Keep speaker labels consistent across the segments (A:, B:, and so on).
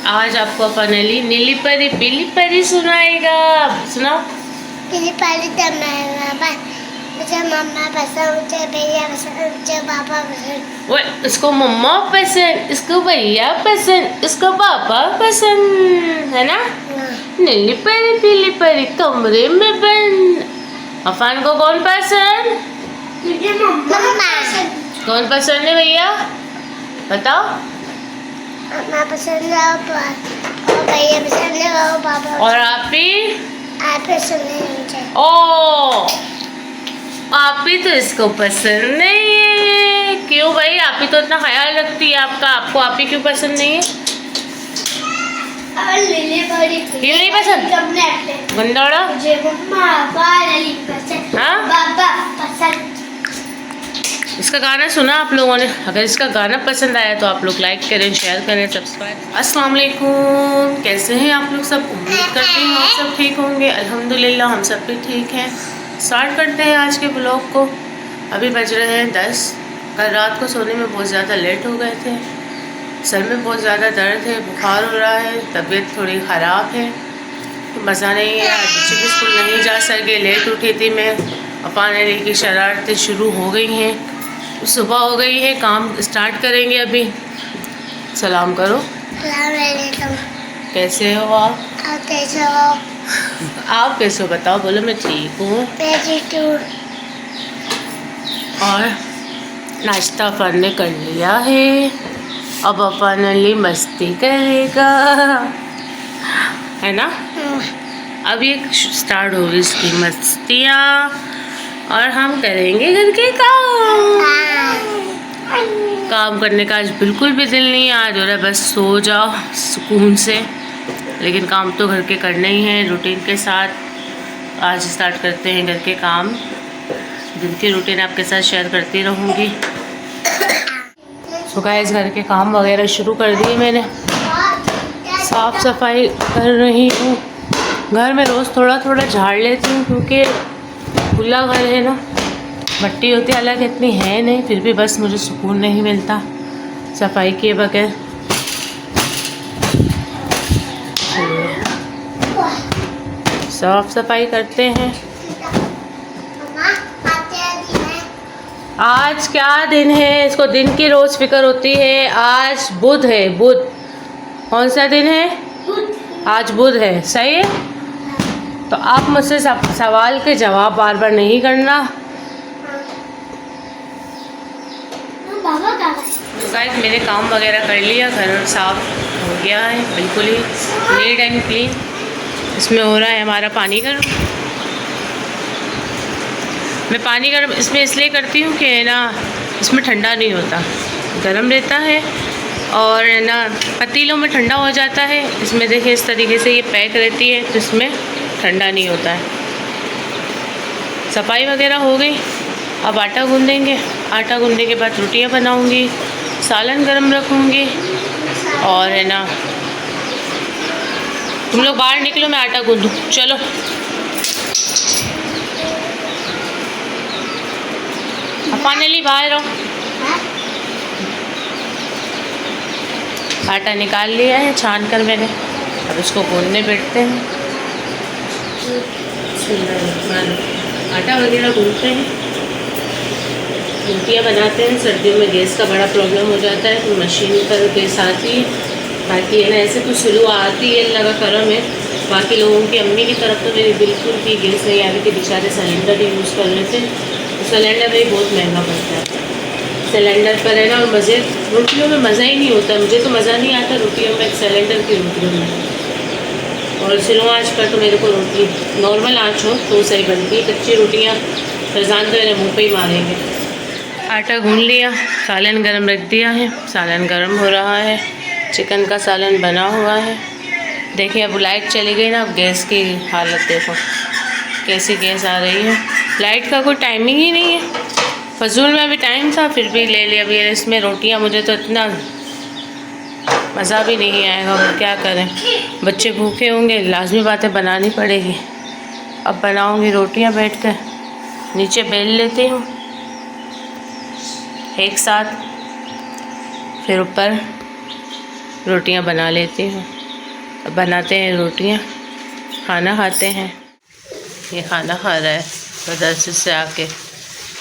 A: आज आपको फाइनली नीली परी पीली परी सुनाएगा। सुनाओ।
B: पीली परी तो मुझे मम्मा पसंद, मुझे भैया पसंद, मुझे पापा पसंद।
A: वो इसको मम्मा पसंद, इसको भैया पसंद, इसको पापा पसंद, है ना। नीली परी पीली परी कमरे में बंद। अफान को कौन पसंद?
B: मुझे मम्मा
A: कौन पसंद है भैया? बताओ।
B: मम्मा पसंद है और भैया पसंद है और पापा।
A: और आप भी?
B: आप पसंद है मुझे।
A: ओ, आप ही तो इसको पसंद नहीं है। क्यों भाई? आप ही तो इतना ख्याल रखती है आपका, आपको आप ही क्यों पसंद नहीं है?
B: नीली परी
A: क्यों नहीं पसंद? गंदौड़ा।
B: मुझे मम्मा फाइनली पसंद,
A: हाँ?
B: पापा पसंद।
A: इसका गाना सुना आप लोगों ने? अगर इसका गाना पसंद आया तो आप लोग लाइक करें, शेयर करें, सब्सक्राइब। अस्सलाम वालेकुम, कैसे हैं आप लोग सब? उम्मीद करती हूँ आप सब ठीक होंगे। अल्हम्दुलिल्लाह हम सब भी ठीक हैं। स्टार्ट करते हैं आज के ब्लॉग को। अभी बज रहे हैं 10। कल रात को सोने में बहुत ज़्यादा लेट हो गए थे। सर में बहुत ज़्यादा दर्द है, बुखार हो रहा है, तबीयत थोड़ी ख़राब है, तो मज़ा नहीं है। आज बच्चे भी स्कूल नहीं जा सके, लेट उठी थी मैं। अफान अली की शरारतें शुरू हो गई हैं। सुबह हो गई है, काम स्टार्ट करेंगे अभी। सलाम करो। कैसे हो आप?
B: आप कैसे हो?
A: आप कैसे हो बताओ? बोलो मैं ठीक हूँ। और नाश्ता अफान ने कर लिया है। अब अफान अली मस्ती करेगा, है ना। अब ये स्टार्ट होगी इसकी मस्तियाँ और हम करेंगे घर के काम करने का आज बिल्कुल भी दिल नहीं है। आज हो रहा है बस सो जाओ सुकून से, लेकिन काम तो घर के करने ही हैं रूटीन के साथ। आज स्टार्ट करते हैं घर के काम। दिन की रूटीन आपके साथ शेयर करती रहूँगी। तो गाइस घर के काम वगैरह शुरू कर दिए मैंने। साफ़ सफाई कर रही हूँ। घर में रोज़ थोड़ा थोड़ा झाड़ लेती हूँ क्योंकि खुला घर है ना, मट्टी होती है, हालांकि इतनी है नहीं, फिर भी बस मुझे सुकून नहीं मिलता सफाई किए बगैर। साफ सफाई करते हैं। आज क्या दिन है? इसको दिन की रोज़ फिक्र होती है। आज बुध है। बुध कौन सा दिन है? आज बुध है, सही है। तो आप मुझसे सवाल के जवाब बार बार नहीं करना। तो गाइस मैंने काम वगैरह कर लिया, घर साफ हो गया है बिल्कुल ही नीट एंड क्लीन। इसमें हो रहा है हमारा पानी गर्म। मैं पानी गर्म इसमें इसलिए करती हूँ कि ना इसमें ठंडा नहीं होता, गर्म रहता है और ना पतीलों में ठंडा हो जाता है। इसमें देखिए इस तरीके से ये पैक रहती है तो इसमें ठंडा नहीं होता है। सफाई वगैरह हो गई। अब आटा गूँधेंगे। आटा गूँधने के बाद रोटियां बनाऊंगी, सालन गरम रखूँगी और है ना तुम लोग बाहर निकलो, मैं आटा गूँधूँ। चलो फाइनली बाहर रहो। आटा निकाल लिया है छान कर मैंने। अब इसको गूँधने बैठते हैं। आटा वगैरह गूँधते हैं, रोटियाँ बनाते हैं। सर्दियों में गैस का बड़ा प्रॉब्लम हो जाता है तो मशीन पर गैस आती है। बाकी है ना ऐसे तो शुरू आती है, अल्लाह का करम है। बाकी लोगों की अम्मी की तरफ तो मेरी बिल्कुल भी गैस नहीं आ रही थी, बेचारे सिलेंडर ही यूज़ कर रहे थे। तो सिलेंडर भी बहुत महंगा पड़ता है सिलेंडर पर, है ना। और मज़े रोटियों में मज़ा ही नहीं होता, मुझे तो मज़ा नहीं आता रोटियों में, सिलेंडर की रोटियों में। और स्लो आँच पर तो मेरे को रोटी नॉर्मल आँच हो तो सही बनती है। कच्ची रोटियाँ फरजान तो मेरे मुँह पे ही मारेंगे। आटा गूँध लिया, सालन गरम रख दिया है। सालन गरम हो रहा है, चिकन का सालन बना हुआ है। देखिए अब लाइट चली गई ना, अब गैस की हालत देखो कैसी गैस आ रही है। लाइट का कोई टाइमिंग ही नहीं है। फजूल में अभी टाइम था फिर भी ले लिया। अभी इसमें रोटियां मुझे तो इतना मज़ा भी नहीं आएगा, और क्या करें, बच्चे भूखे होंगे, लाजमी बात है बनानी पड़ेगी। अब बनाऊंगी रोटियां बैठ कर। नीचे बेल लेती हूँ एक साथ, फिर ऊपर रोटियां बना लेती हूँ। अब बनाते हैं रोटियां, खाना खाते हैं। ये खाना खा रहा है मदरसे से आके।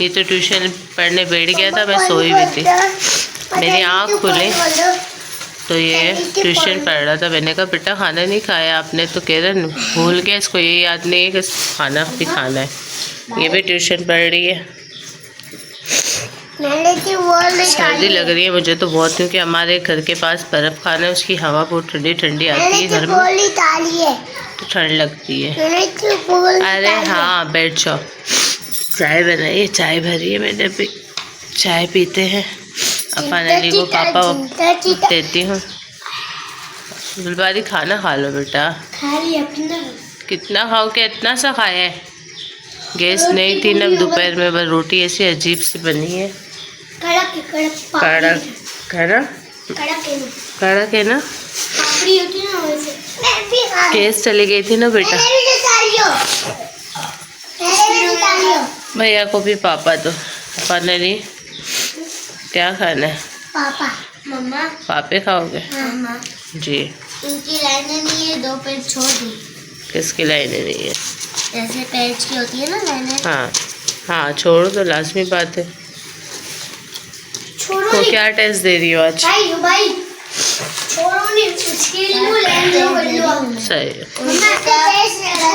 A: ये तो ट्यूशन पढ़ने बैठ गया था, मैं सोई हुई थी। मेरी आँख खुली तो ये ट्यूशन पढ़ रहा था। मैंने कहा बेटा खाना नहीं खाया आपने, तो कह रहा भूल गया, इसको ये याद नहीं है कि खाना भी खाना है। ये भी ट्यूशन पढ़ रही है। सर्दी लग रही है मुझे तो बहुत, क्योंकि हमारे घर के पास बर्फ़ खाना है, उसकी हवा बहुत ठंडी ठंडी आती है घर में, तो ठंड लगती है। अरे हाँ बैठ जाओ। चाय बनाई है, चाय भरी है मैंने भी, चाय पीते हैं। अपन अली को पापा देती हूँ। गुलबारी खाना खा लो बेटा। कितना खाओगे? इतना सा खाया है। गैस नहीं थी ना दोपहर में, बस रोटी ऐसी अजीब सी बनी है। कड़क कड़क है ना। गैस चली गई थी ना बेटा। भैया को भी पापा दो। अपन अली क्या खाना है?
B: पापा मम्मा
A: पापे खाओगे?
B: मम्मा
A: जी।
B: इनकी लाइनें नहीं है, 2 पेज छोड़ दी।
A: किसकी लाइनें नहीं है?
B: जैसे पेज की होती है ना लाइनें।
A: हाँ हाँ छोड़ो तो लाजमी बात है।
B: छोड़ो
A: तो क्या टेस्ट दे रही हो आज?
B: भाई छोड़ो नहीं, उसके लिए लाइन लो कर लो।
A: सही है।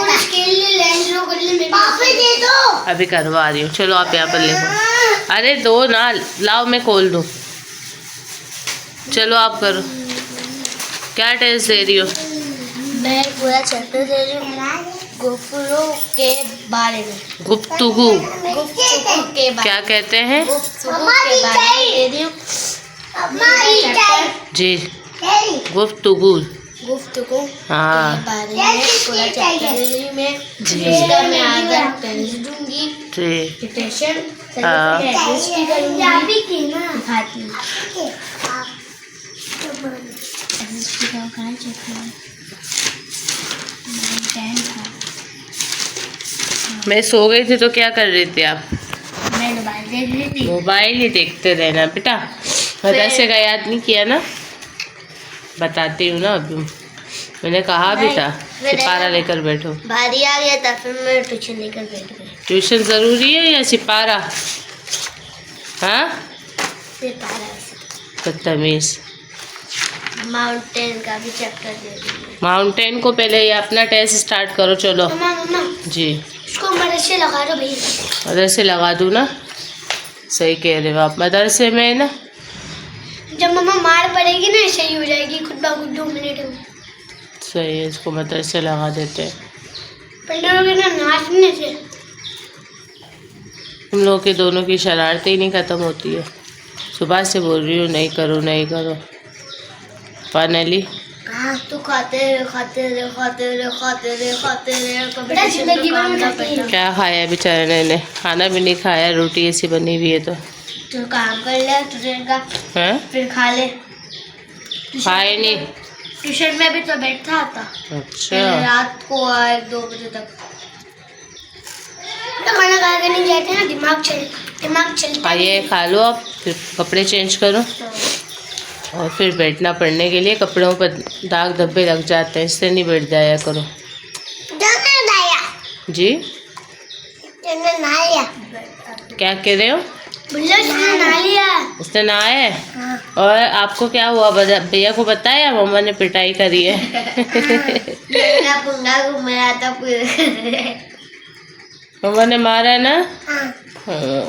B: उसके लिए लाइन लो कर ले। पापा दे दो।
A: अभी करवा रही हूँ, चलो आप यहाँ पर लिखो। अरे दो ना, लाओ मैं खोल दूँ। चलो आप करो। क्या टेस्ट दे रही हो?
B: मैं पूरा चैप्टर दे रही हूँ गुफ्तगू के बारे में।
A: गुफ्तगू
B: के बारे
A: क्या कहते हैं?
B: गुफ्तगू के बारे में दे रही हूँ
A: जी। गुफ्तगू
B: गुफ्तगू
A: हाँ
B: के बारे में पूरा चैप्टर दे रही हूँ मैं।
A: जी।
B: इसका मैं आधा टेस्ट दूंगी,
A: जी
B: डिटेक्शन
A: हाँ।
B: भी करूँगी, दिखाती हूँ।
A: मैं सो गई थी तो क्या कर रही थी आप?
B: मैं मोबाइल देख रही थी।
A: मोबाइल ही देखते रहना बेटा। मदरसे का याद नहीं किया ना? बताती हूँ ना अभी। मैंने कहा भी था सिपारा लेकर बैठो।
B: भारी आ गया था, फिर मैं ट्यूशन लेकर बैठ गई।
A: ट्यूशन ज़रूरी है या सिपारा? हाँ
B: सिपारा
A: बदतमीज़।
B: माउंटेन का भी चैप्टर दे दी।
A: माउंटेन को पहले ये अपना टेस्ट स्टार्ट करो। चलो
B: मम्मा मम्मा
A: जी।
B: इसको मदरसे लगा दो भैया।
A: मदरसे लगा दूँ ना? सही कह रहे हो आप। मदरसे में ना
B: जब मम्मा मार पड़ेगी ना सही हो जाएगी खुद ब खुद 2 मिनट में।
A: सही है, इसको मदरसे लगा देते हैं।
B: पंद्रह के ना नाचने से
A: तुम लोगों के दोनों की शरारतें ही नहीं ख़त्म होती है। सुबह से बोल रही हूँ नहीं करो नहीं करो। फाइनली
B: हाँ तो खाते रहे कभी जिंदगी में
A: क्या खाया है बेचारे ने? खाना भी नहीं खाया, रोटी ऐसी बनी हुई है तो
B: काम कर ले ट्यूशन का,
A: हैं?
B: फिर खा ले।
A: खाए नहीं?
B: ट्यूशन में भी तो बैठा था।
A: अच्छा
B: रात को 1-2 बजे तक खाना खा के नहीं जाते ना, दिमाग चलता है।
A: ये खा लो आप, फिर कपड़े चेंज करो और फिर बैठना पढ़ने के लिए। कपड़ों पर दाग धब्बे लग जाते हैं, इससे नहीं बैठ जाया करो। जी क्या कह रहे हो? उसने नहाया है?
B: हाँ।
A: और आपको क्या हुआ? भैया को बताया मम्मा ने पिटाई करी है? मम्मा ने मारा ना? हाँ।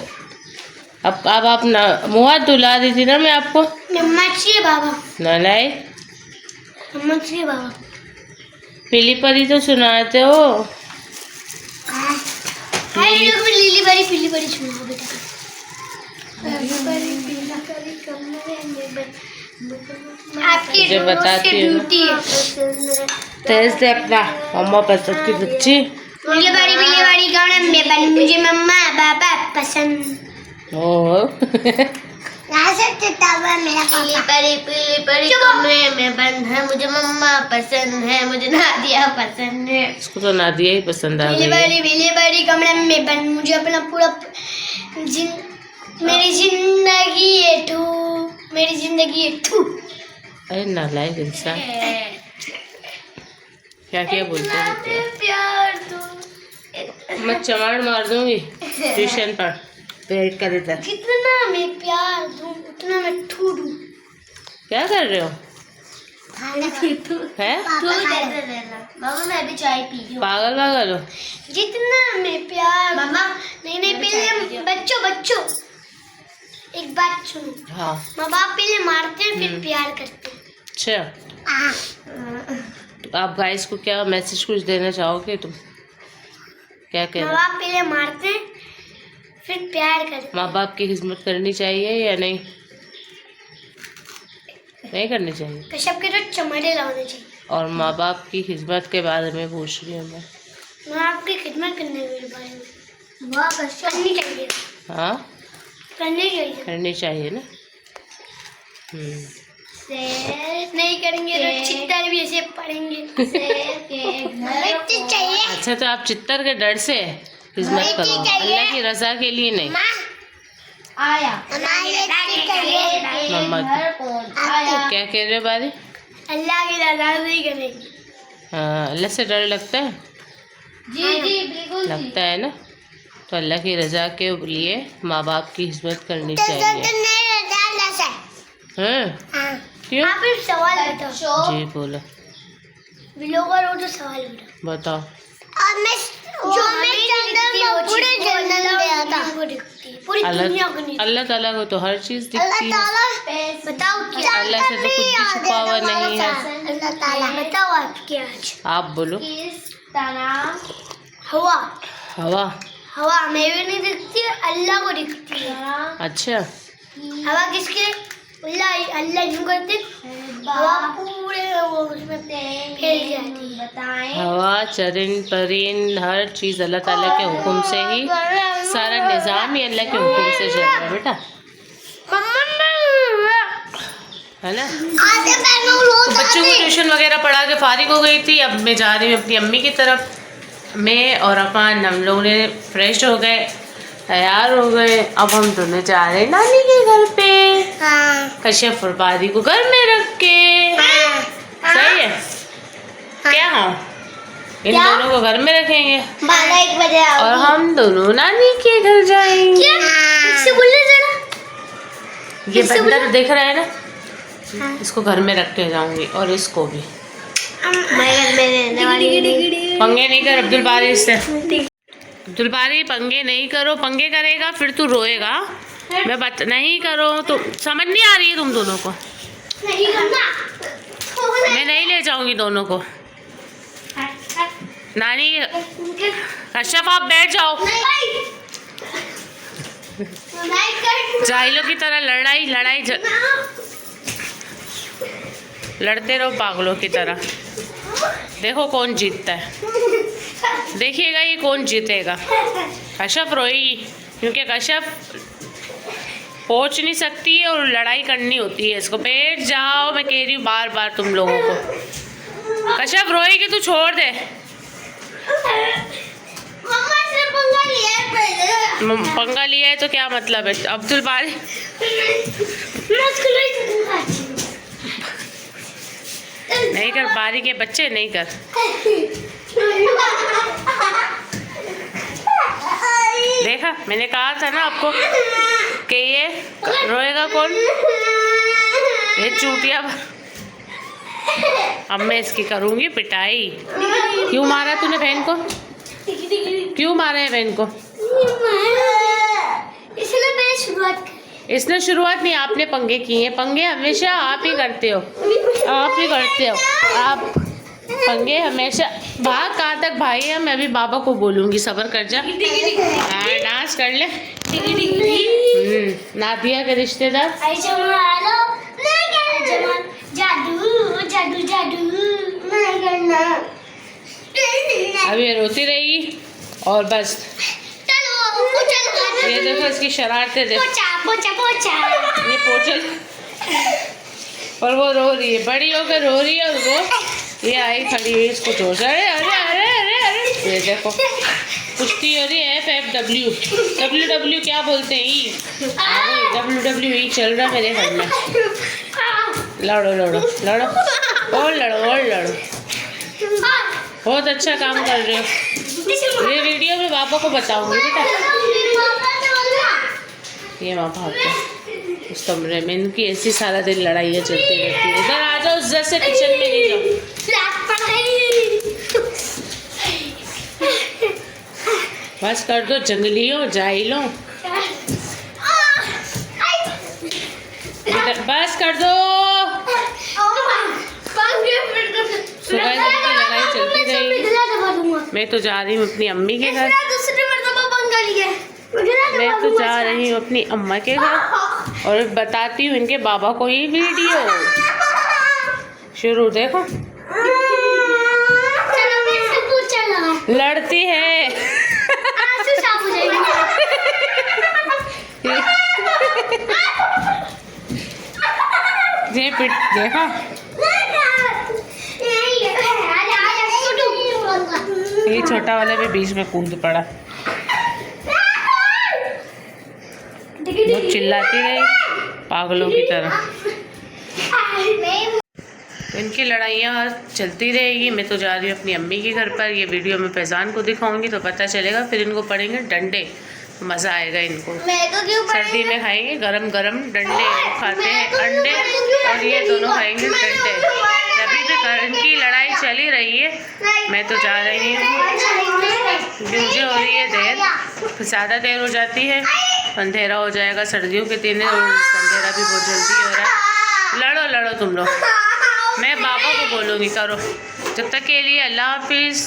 A: अब आप ना मुँह हाथ धुला दी थी ना मैं आपको।
B: बाबा
A: नालायक।
B: बाबा
A: पीली परी तो सुनाते हो।
B: लीली बड़ी पीली बड़ी सुनाओ बेटा। आपकी
A: मुझे बताती हूँ
B: ड्यूटी है।
A: तेज से अपना मम्मा पसंद की बच्ची।
B: पीली बड़ी गाना में बन मुझे मम्मा पापा पसंद। पीली बड़ी कमरे में बंद है, मुझे मम्मा पसंद है, मुझे नादिया पसंद है।
A: इसको तो नादिया ही पसंद आ गई।
B: पीली बड़ी कमरे में बंद, मुझे अपना पूरा मेरी जिंदगी है तू, मेरी जिंदगी है तू।
A: अरे नालायक इंसान, क्या क्या बोलते रहते हैं।
B: प्यार दो,
A: मैं चमाड़ मार दूंगी ट्यूशन पर वेट कर इधर।
B: जितना मैं प्यार दूं उतना मैं ठू दूं।
A: क्या कर रहे हो? है
B: मामा मैं भी चाय पी रही हूँ।
A: पागल पागल हो?
B: जितना मैं प्यार मामा नहीं पहले बच्चों एक बात सुनो।
A: हाँ
B: माँ बाप पहले मारते हैं फिर प्यार करते हैं।
A: अच्छा, तो आप गाइस को क्या मैसेज कुछ देना चाहोगे तुम? क्या कह
B: माँ
A: रहे हो?
B: बाप पहले मारते हैं फिर प्यार करते हैं।
A: माँ बाप की खिदमत करनी चाहिए या नहीं? नहीं करनी चाहिए।
B: कश्यप के तो चमड़े लाने चाहिए।
A: और माँ बाप की खिदमत के बारे में पूछ रही हूँ मैं।
B: माँ बाप की खिदमत करने के बारे में वाह कश्यप करनी चाहिए।
A: हाँ
B: करनी चाहिए।
A: करनी चाहिए ना।
B: नहीं करेंगे तो चित्तर भी ऐसे पड़ेंगे। चाहिए।
A: अच्छा, तो आप चित्तर के डर से खिदमत करो, अल्लाह की रजा के लिए नहीं।
B: आया
A: मम्मा क्या कह रहे हो बारी?
B: अल्लाह की रजा नहीं करेंगे।
A: हाँ, अल्लाह से डर लगता है?
B: जी बिल्कुल
A: लगता है ना। तो अल्लाह की रजा के लिए माँ बाप की खिदमत करनी चाहिए। हाँ क्यों?
B: आप एक सवाल बताओ।
A: जी बोलो।
B: ब्लॉगर हो तो सवाल
A: बताओ।
B: अब मैं पूरे जन्नत में आता पूरी दुनिया को नहीं।
A: अल्लाह ताला को तो हर चीज दिखती है।
B: बताओ क्या?
A: अल्लाह से तो कुछ भी छुपा हुआ नहीं है।
B: अल्लाह ताला बताओ आप क्या?
A: आप बोलो।
B: हवा
A: हवा?
B: हवा हमें भी नहीं दिखती है, अल्लाह को दिखती है।
A: अच्छा,
B: हवा किसके? अल्लाह यूं करते हवा पूरे वो उसमें फैल जाती है।
A: हवा चरिन परिन हर चीज अल्लाह ताला के हुक्म से ही, सारा निज़ाम ही अल्लाह के हुक्म से चल रहा है बेटा, है ना। बच्चों को ट्यूशन वगैरह पढ़ा के फारिग हो गई थी। अब मैं जा रही हूँ अपनी अम्मी की तरफ। मैं और अपन हम लोग ने फ्रेश हो गए, तैयार हो गए। अब हम दोनों जा रहे हैं नानी के घर पे। कश्यप और बारी को घर में रख के। सही है क्या? हाँ, इन दोनों को घर में रखेंगे
B: 1 बजे
A: और हम दोनों नानी के घर जाएंगे। ये बंदर दिख रहा है ना, इसको घर में रख के जाऊंगी और इसको भी। पंगे नहीं कर अब्दुल बारी से। अब्दुल बारी पंगे नहीं करो, पंगे करेगा फिर तू रोएगा। मैं नहीं करो तो समझ नहीं आ रही है तुम दोनों को।
B: नहीं करना।
A: मैं नहीं ले जाऊंगी दोनों को। नानी कश्यप आप बैठ जाओ। जाहिलों की तरह लड़ाई लड़ते रहो पागलों की तरह। देखो कौन जीतता है, देखिएगा ये कौन जीतेगा। कश्यप रोएगी क्योंकि कश्यप पहुंच नहीं सकती है और लड़ाई करनी होती है इसको। बैठ जाओ, मैं कह रही हूँ बार बार तुम लोगों को। कश्यप रोएगी तू छोड़ दे। पंगा लिया है तो क्या मतलब है? अब्दुल बारी नहीं कर, बारी के बच्चे नहीं कर। देखा, मैंने कहा था ना आपको कि ये रोएगा कौन? ये चूतिया। अब मैं इसकी करूंगी पिटाई। क्यों मारा तूने बहन को? क्यों मारा है बहन को? इसने शुरुआत नहीं, आपने पंगे किए हैं। पंगे हमेशा आप ही करते हो, आप पंगे हमेशा। भाग कहाँ तक भाई है? मैं अभी बाबा को बोलूँगी, सब्र कर जा। हाँ, डांस कर ले। नादिया के रिश्तेदार अब ये रोती रहेगी और बस। ये देखो इसकी शरारतें देखो। ये पोचल और वो रो रही है, बड़ी होकर रो रही है। और वो ये आई खड़ी हुई इसको जोश। अरे अरे अरे अरे अरे ये देखो कुश्ती हो रही है। FFW क्या बोलते हैं? WWE चल रहा है मेरे घर में। लड़ो लड़ो लड़ो और लड़ो और लड़ो। बहुत अच्छा काम कर रहे हो। ये वीडियो में पापा को बताऊंगी बेटा। ये वहाँ भागते उस कमरे में, इनकी ऐसी सारा दिन लड़ाइयाँ चलती रहती है। इधर आ जाओ, उधर से किचन में नहीं जाओ। बस कर दो जंगलियों, जाइलो। बस कर दो। सुबह की लड़ाई चलती रही। मैं तो जा रही हूँ अपनी अम्मी के घर। मैं तो जा रही हूँ अपनी अम्मा के घर और बताती हूँ इनके बाबा को ये वीडियो। शुरू देखो, लड़ती है। ये पिट देखा, ये छोटा वाला भी बीच में कूद पड़ा। बहुत चिल्लाती रही पागलों की तरह। इनकी लड़ाइयाँ चलती रहेगी। मैं तो जा रही हूँ अपनी अम्मी के घर पर। ये वीडियो मैं फैजान को दिखाऊंगी तो पता चलेगा। फिर इनको पड़ेंगे डंडे, मज़ा आएगा इनको। सर्दी में खाएंगे गरम गरम डंडे। खाते हैं अंडे और ये दोनों खाएंगे डंडे। अभी भी इनकी लड़ाई चली रही है। मैं तो जा रही हूँ क्योंकि मुझे हो रही है देर, ज़्यादा देर हो जाती है, अंधेरा हो जाएगा। सर्दियों के दिन और अंधेरा भी बहुत जल्दी हो रहा है। लड़ो लड़ो तुम लोग, मैं बाबा को बोलूँगी करो। जब तक के लिए अल्लाह हाफिज़।